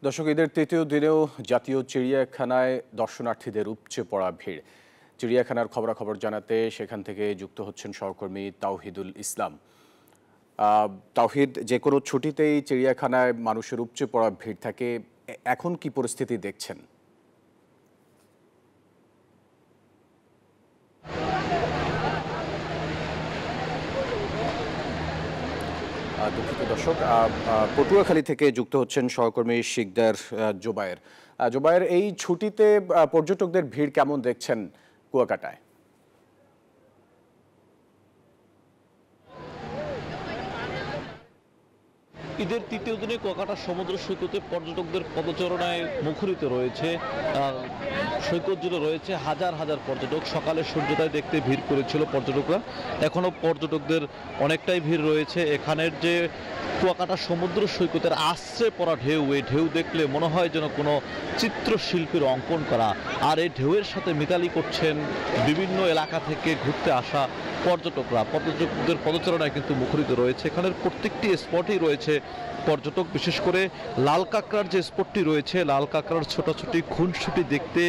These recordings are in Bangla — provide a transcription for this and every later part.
দর্শক, ঈদের তৃতীয় দিনেও জাতীয় চিড়িয়াখানায় দর্শনার্থীদের উপচে পড়া ভিড়। চিড়িয়াখানার খবরাখবর জানাতে সেখান থেকে যুক্ত হচ্ছেন সহকর্মী তাওহিদুল ইসলাম। তাওহিদ, যে কোনো ছুটিতেই চিড়িয়াখানায় মানুষের উপচে পড়া ভিড় থাকে, এখন কি পরিস্থিতি দেখছেন? দুঃখিত দর্শক, পটুয়াখালী থেকে যুক্ত হচ্ছেন সহকর্মী শিকদার জোবায়ের। জোবায়ের, এই ছুটিতে পর্যটকদের ভিড় কেমন দেখছেন কুয়াকাটায়? ঈদের তৃতীয় দিনে কুয়াকাটা সমুদ্র সৈকতে পর্যটকদের পদচারণায় মুখরিত রয়েছে। সৈকত জুড়ে রয়েছে হাজার হাজার পর্যটক। সকালে সূর্যোদয় দেখতে ভিড় করেছিল পর্যটকরা। এখনও পর্যটকদের অনেকটাই ভিড় রয়েছে। এখানের যে কুয়াকাটা সমুদ্র সৈকতের আশ্রে পড়া ঢেউ, এই ঢেউ দেখলে মনে হয় যেন কোনো চিত্রশিল্পীর অঙ্কন করা। আর এই ঢেউয়ের সাথে মিতালি করছেন বিভিন্ন এলাকা থেকে ঘুরতে আসা পর্যটকরা। পর্যটকদের পদচারণায় কিন্তু মুখরিত রয়েছে। এখানের প্রত্যেকটি স্পটেই রয়েছে পর্যটক। বিশেষ করে লাল কাঁকড়ার যে স্পটটি রয়েছে, লাল কাঁকড়ার ছোটাছুটি খুনসুটি দেখতে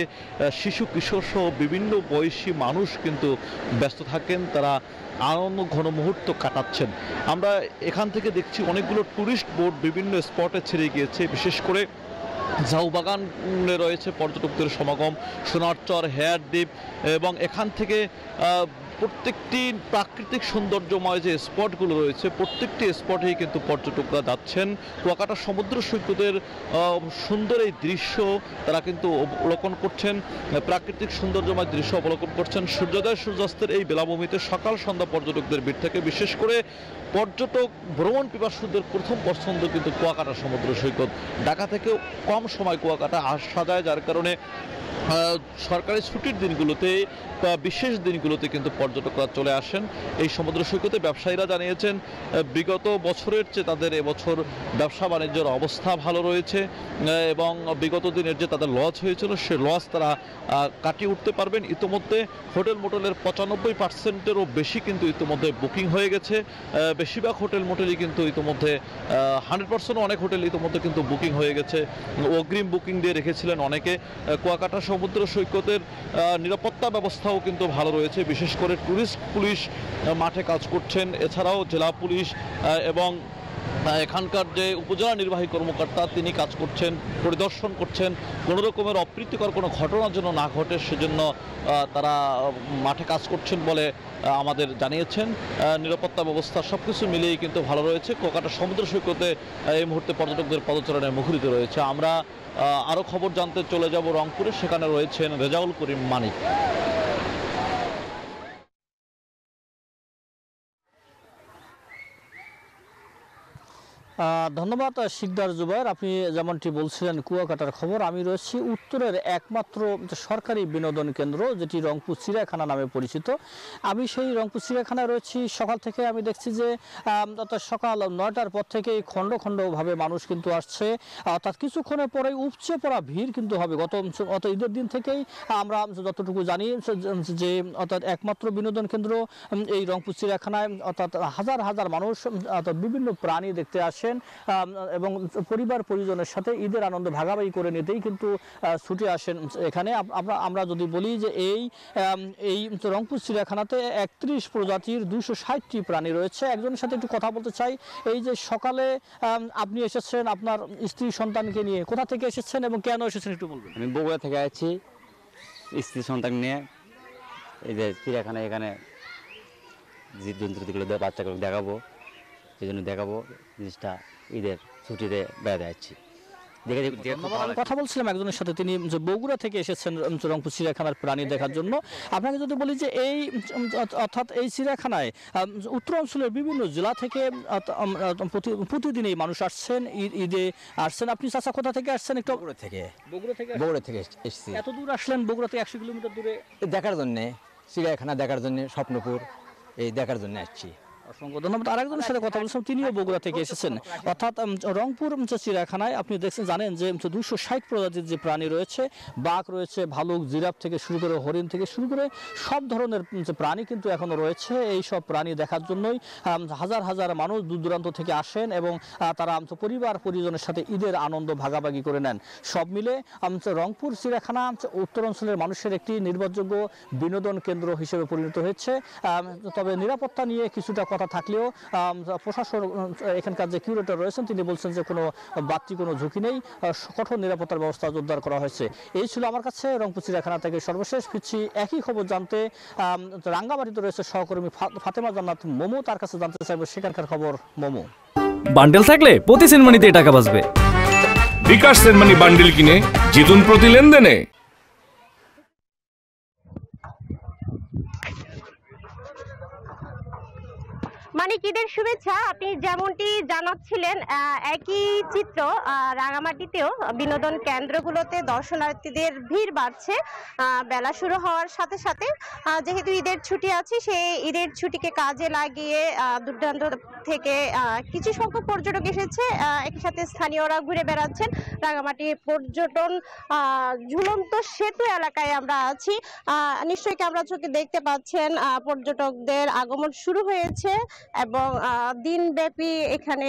শিশু কিশোর সহ বিভিন্ন বয়সী মানুষ কিন্তু ব্যস্ত থাকেন। তারা আনন্দ ঘন মুহূর্ত কাটাচ্ছেন। আমরা এখান থেকে দেখছি অনেকগুলো টুরিস্ট বোট বিভিন্ন স্পটে ছেড়ে গিয়েছে। বিশেষ করে ঝাউবাগানে রয়েছে পর্যটকদের সমাগম, সোনারচর, হেয়ার দ্বীপ, এবং এখান থেকে প্রত্যেকটি প্রাকৃতিক সৌন্দর্যময় যে স্পটগুলো রয়েছে প্রত্যেকটি স্পটেই কিন্তু পর্যটকরা যাচ্ছেন। কুয়াকাটা সমুদ্র সৈকতের সুন্দর এই দৃশ্য তারা কিন্তু অবলোকন করছেন, প্রাকৃতিক সৌন্দর্যময় দৃশ্য অবলোকন করছেন। সূর্যোদয় সূর্যাস্তের এই বেলাভূমিতে সকাল সন্ধ্যা পর্যটকদের ভিড় থাকে। বিশেষ করে পর্যটক ভ্রমণ পিপাসুদের প্রথম পছন্দ কিন্তু কুয়াকাটা সমুদ্র সৈকত। ঢাকা থেকেও কম সময় কুয়াকাটা আসা যায়, যার কারণে সরকারি ছুটির দিনগুলোতে বা বিশেষ দিনগুলোতে কিন্তু পর্যটকরা চলে আসেন এই সমুদ্র সৈকতে। ব্যবসায়ীরা জানিয়েছেন বিগত বছরের চেয়ে তাদের এবছর ব্যবসা বাণিজ্যের অবস্থা ভালো রয়েছে এবং বিগত দিনের যে তাদের লস হয়েছিল সে লস তারা কাটিয়ে উঠতে পারবেন। ইতিমধ্যে হোটেল মোটেলের 95%-এরও বেশি কিন্তু ইতিমধ্যে বুকিং হয়ে গেছে। বেশিরভাগ হোটেল মোটেলই কিন্তু ইতিমধ্যে 100% অনেক হোটেল ইতিমধ্যে কিন্তু বুকিং হয়ে গেছে। অগ্রিম বুকিং দিয়ে রেখেছিলেন অনেকে। কুয়াকাটা সমুদ্র সৈকতের নিরাপত্তা ব্যবস্থাও কিন্তু ভালো রয়েছে। বিশেষ করে টুরিস্ট পুলিশ মাঠে কাজ করছেন, এছাড়াও জেলা পুলিশ এবং এখানকার যে উপজেলা নির্বাহী কর্মকর্তা তিনি কাজ করছেন, পরিদর্শন করছেন। কোনো রকমের অপ্রীতিকর কোনো ঘটনা যেন না ঘটে সেজন্য তারা মাঠে কাজ করছেন বলে আমাদের জানিয়েছেন। নিরাপত্তা ব্যবস্থা সব কিছু মিলিয়েই কিন্তু ভালো রয়েছে। কুয়াকাটা সমুদ্র সৈকতে এই মুহূর্তে পর্যটকদের পদচারণায় মুখরিত রয়েছে। আমরা আরও খবর জানতে চলে যাব রংপুরে, সেখানে রয়েছেন রেজাউল করিম মানিক। ধন্যবাদ শিকদার জুবায়ের। আপনি যেমনটি বলছিলেন কুয়াকাটার খবর, আমি রয়েছি উত্তরের একমাত্র সরকারি বিনোদন কেন্দ্র যেটি রংপুর চিড়িয়াখানা নামে পরিচিত। আমি সেই রংপুর চিড়িয়াখানায় রয়েছি। সকাল থেকে আমি দেখছি যে সকাল 9টার পর থেকেই খণ্ড খণ্ডভাবে মানুষ কিন্তু আসছে, অর্থাৎ কিছুক্ষণের পরেই উপচে পড়া ভিড় কিন্তু হবে। গত ঈদের দিন থেকেই আমরা যতটুকু জানি যে অর্থাৎ একমাত্র বিনোদন কেন্দ্র এই রংপুর চিড়িয়াখানায়, অর্থাৎ হাজার হাজার মানুষ অর্থাৎ বিভিন্ন প্রাণী দেখতে আসে এবং পরিবার পরিজনের সাথে ঈদের আনন্দ ভাগাভাগি করে নিতেই কিন্তু ছুটে আসেন এখানে। আমরা যদি বলি যে এই রংপুর চিড়িয়াখানাতে 31 প্রজাতির 260টি প্রাণী রয়েছে। একজনের সাথে একটু কথা বলতে চাই। এই যে সকালে আপনি এসেছেন আপনার স্ত্রী সন্তানকে নিয়ে, কোথা থেকে এসেছেন এবং কেন এসেছেন একটু বলবেন? আমি বগুড়া থেকে আছি স্ত্রী সন্তান নিয়ে। এই যে চিড়িয়াখানায় এখানে জীবজন্তুগুলো বাচ্চাগুলো দেখাবো, সেই জন্য দেখাবো জিনিসটা। ঈদের ছুটিতে বেড়াতে যাচ্ছি। কথা বলছিলাম একজনের সাথে, তিনি বগুড়া থেকে এসেছেন রংপুর চিড়িয়াখানার প্রাণী দেখার জন্য। আপনাকে যদি বলি যে অর্থাৎ এই চিড়িয়াখানায় উত্তর অঞ্চলের বিভিন্ন জেলা থেকে প্রতিদিন এই মানুষ আসছেন, ঈদে আসছেন। আপনি চাচা কোথা থেকে আসছেন? একটু বগুড়া থেকে এসেছি। এত দূর আসলেন বগুড়া থেকে 100 কিলোমিটার দূরে দেখার জন্য, চিড়িয়াখানা দেখার জন্য, স্বপ্নপুর এই দেখার জন্য আসছি। অসংখ্য ধন্যবাদ। আরেকজনের সাথে কথা বলছিলাম, তিনিও বগুড়া থেকে এসেছেন। অর্থাৎ রংপুর চিড়িয়াখানায় আপনি দেখছেন, জানেন যে 260 প্রজাতির যে প্রাণী রয়েছে, বাঘ রয়েছে, ভালুক, জিরাফ থেকে শুরু করে হরিণ থেকে শুরু করে সব ধরনের যে প্রাণী কিন্তু এখনো রয়েছে। এই সব প্রাণী দেখার জন্যই হাজার হাজার মানুষ দূর দূরান্ত থেকে আসেন এবং তারা পরিবার পরিজনের সাথে ঈদের আনন্দ ভাগাভাগি করে নেন। সব মিলে রংপুর চিড়িয়াখানা উত্তরাঞ্চলের মানুষের একটি নির্ভরযোগ্য বিনোদন কেন্দ্র হিসেবে পরিণত হয়েছে। তবে নিরাপত্তা নিয়ে কিছুটা কথা থাকলেও প্রশাসন, এখানকার যে কিউরেটর রয়েছেন, তিনি বলছেন যে কোনো বাড়তি কোনো ঝুঁকি নেই, কঠোর নিরাপত্তার ব্যবস্থা জোরদার করা হয়েছে। এই ছিল আমার কাছে রংপুর চিড়িয়াখানা থেকে সর্বশেষ। ফিরছি একই খবর জানতে রাঙ্গামাটিতে রয়েছে সহকর্মী ফাতেমা জান্নাত মোমো, তার কাছে জানতে চাইবো সেখানকার খবর। মোমো, বান্ডেল থাকলে প্রতি সেনমানিতে টাকা বাঁচবে। বিকাশ সেনমানি বান্ডেল কিনে জিতুন প্রতি লেনদেনে। মানে ঈদের শুভেচ্ছা। আপনি যেমনটি জানাচ্ছিলেন, একই চিত্র রাঙামাটিতেও বিনোদন কেন্দ্রগুলোতে দর্শনার্থীদের ভিড় বাড়ছে বেলা শুরু হওয়ার সাথে সাথে। যেহেতু ঈদের ছুটি আছে, সেই ঈদের ছুটিকে কাজে লাগিয়ে দূর দূরান্ত থেকে কিছু সংখ্যক পর্যটক এসেছে। একই সাথে স্থানীয়রা ঘুরে বেড়াচ্ছেন। রাঙামাটি পর্যটন ঝুলন্ত সেতু এলাকায় আমরা আছি। নিশ্চয়ই আমরা চোখে দেখতে পাচ্ছেন পর্যটকদের আগমন শুরু হয়েছে এবং দিনব্যাপী এখানে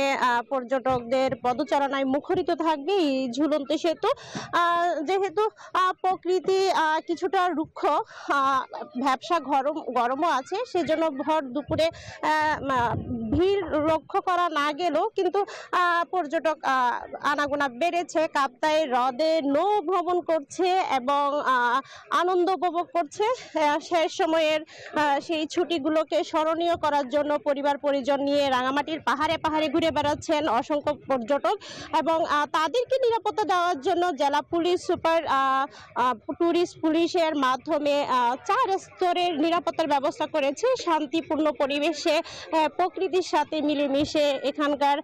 পর্যটকদের পদচারণায় মুখরিত থাকবে এই ঝুলন্ত সেতু। যেহেতু প্রকৃতি কিছুটা রুক্ষ, ভ্যাপসা গরমও আছে, সেজন্য ভর দুপুরে ভিড় লক্ষ্য করা না গেলেও কিন্তু পর্যটক আনাগোনা বেড়েছে। কাপ্তাই হ্রদে নৌ ভ্রমণ করছে এবং আনন্দ উপভোগ করছে। শেষ সময়ের সেই ছুটিগুলোকে স্মরণীয় করার জন্য পরিবার পরিজন নিয়ে রাঙামাটির পাহাড়ে পাহাড়ে ঘুরে বেড়াচ্ছেন অসংখ্য পর্যটক এবং তাদেরকে নিরাপত্তা দেওয়ার জন্য জেলা পুলিশ সুপার ট্যুরিস্ট পুলিশের মাধ্যমে 4 স্তরের নিরাপত্তার ব্যবস্থা করেছে। শান্তিপূর্ণ পরিবেশে প্রকৃতির সাথে মিলেমিশে এখানকার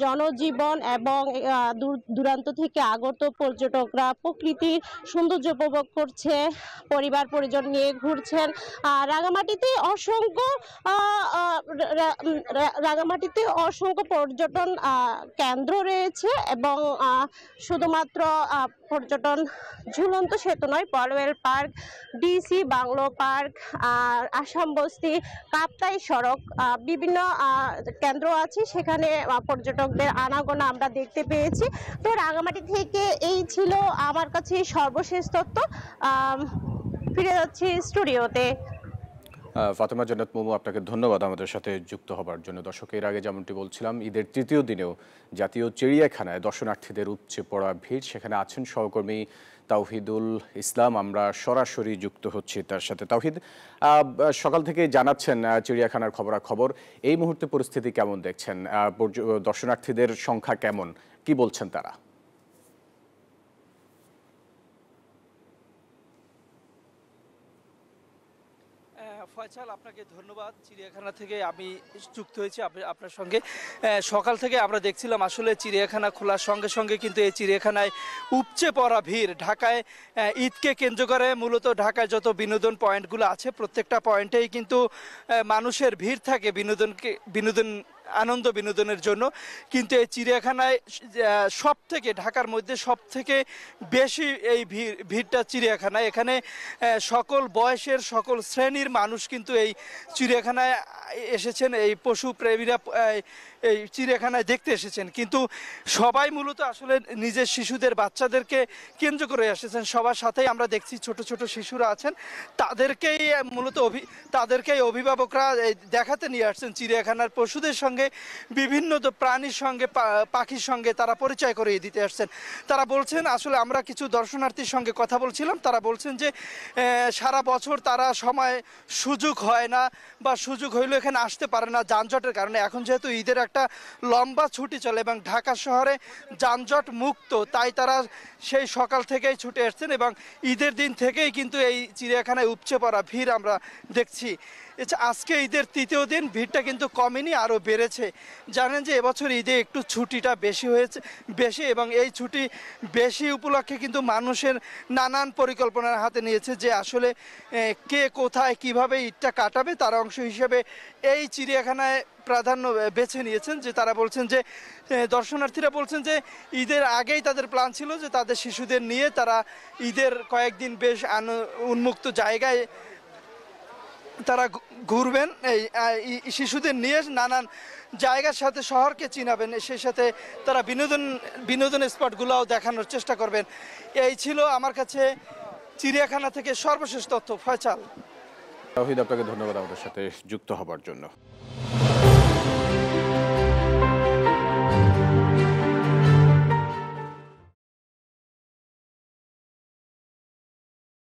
জনজীবন এবং দূর দূরান্ত থেকে আগত পর্যটকরা প্রকৃতির সৌন্দর্য উপভোগ করছে, পরিবার পরিজন নিয়ে ঘুরছেন। রাঙামাটিতে অসংখ্য পর্যটন কেন্দ্র রয়েছে এবং শুধুমাত্র পর্যটন ঝুলন্ত সেতু নয়, Polwel park, DC bungalow park, Assam বস্তি, কাপ্তাই সড়ক, বিভিন্ন কেন্দ্র আছে, সেখানে পর্যটকদের আনাগোনা আমরা দেখতে পেয়েছি। তো রাঙামাটি থেকে এই ছিল আমার কাছে সর্বশেষ তথ্য। ফিরে যাচ্ছি স্টুডিওতে। ফাতেমা জান্নাত মোমো, আপনাকে ধন্যবাদ আমাদের সাথে যুক্ত হবার জন্য। দর্শক, এর আগে যেমনটি বলছিলাম, ঈদের তৃতীয় দিনেও জাতীয় চিড়িয়াখানায় দর্শনার্থীদের উপচে পড়া ভিড়। সেখানে আছেন সহকর্মী তাওহিদুল ইসলাম, আমরা সরাসরি যুক্ত হচ্ছি তার সাথে। তাওহিদ, সকাল থেকে জানাচ্ছেন চিড়িয়াখানার খবরাখবর, এই মুহূর্তে পরিস্থিতি কেমন দেখছেন? দর্শনার্থীদের সংখ্যা কেমন, কি বলছেন তারা? ফয়সাল, আপনাকে ধন্যবাদ। চিড়িয়াখানা থেকে আমি যুক্ত হয়েছি আপনার সঙ্গে। সকাল থেকে আমরা দেখছিলাম আসলে চিড়িয়াখানা খোলার সঙ্গে সঙ্গে কিন্তু এই চিড়িয়াখানায় উপচে পড়া ভিড়। ঢাকায় ঈদকে কেন্দ্র করে মূলত ঢাকায় যত বিনোদন পয়েন্টগুলো আছে, প্রত্যেকটা পয়েন্টেই কিন্তু মানুষের ভিড় থাকে আনন্দ বিনোদনের জন্য। কিন্তু এই চিড়িয়াখানায় সব থেকে, ঢাকার মধ্যে সব থেকে বেশি এই ভিড়টা চিড়িয়াখানায়। এখানে সকল বয়সের, সকল শ্রেণীর মানুষ কিন্তু এই চিড়িয়াখানায় এসেছেন, এই পশু প্রেমীরা এই চিড়িয়াখানায় দেখতে এসেছেন। কিন্তু সবাই মূলত আসলে নিজের শিশুদের, বাচ্চাদেরকে কেন্দ্র করে এসেছেন। সবার সাথেই আমরা দেখছি ছোট ছোট শিশুরা আছেন, তাদেরকেই মূলত অভিভাবকরা দেখাতে নিয়ে আসছেন। চিড়িয়াখানার পশুদের সঙ্গে, বিভিন্ন প্রাণীর সঙ্গে, পাখির সঙ্গে তারা পরিচয় করিয়ে দিতে আসছেন। তারা বলছেন, আসলে আমরা কিছু দর্শনার্থীর সঙ্গে কথা বলছিলাম, তারা বলছেন যে সারা বছর তারা সুযোগ হয় না বা সুযোগ হইলেও এখানে আসতে পারে না যানজটের কারণে। এখন যেহেতু ঈদের একটা লম্বা ছুটি চলে এবং ঢাকা শহরে যানজট মুক্ত, তাই তারা সেই সকাল থেকেই ছুটে আসছেন এবং ঈদের দিন থেকেই কিন্তু এই চিড়িয়াখানায় উপচে পড়া ভিড় আমরা দেখছি। আজকে ঈদের তৃতীয় দিন ভিড়টা কিন্তু কমেনি, আরও বেড়েছে। জানেন যে এবছর ঈদে একটু ছুটিটা বেশি এবং এই ছুটি বেশি উপলক্ষে কিন্তু মানুষের নানান পরিকল্পনার হাতে নিয়েছে যে আসলে কে কোথায় কিভাবে ঈদটা কাটাবে, তার অংশ হিসেবে এই চিড়িয়াখানায় প্রাধান্য বেছে নিয়েছেন। যে তারা বলছেন যে দর্শনার্থীরা বলছেন যে ঈদের আগেই তাদের প্ল্যান ছিল যে তাদের শিশুদের নিয়ে তারা ঈদের কয়েকদিন বেশ উন্মুক্ত জায়গায় তারা ঘুরবেন, এই শিশুদের নিয়ে নানান জায়গার সাথে শহরকে চিনাবেন, সেই সাথে তারা বিনোদন স্পটগুলোও দেখানোর চেষ্টা করবেন। এই ছিল আমার কাছে চিড়িয়াখানা থেকে সর্বশেষ তথ্য। ফয়সাল। তাওহিদ, আপনাকে ধন্যবাদ আমাদের সাথে যুক্ত হবার জন্য।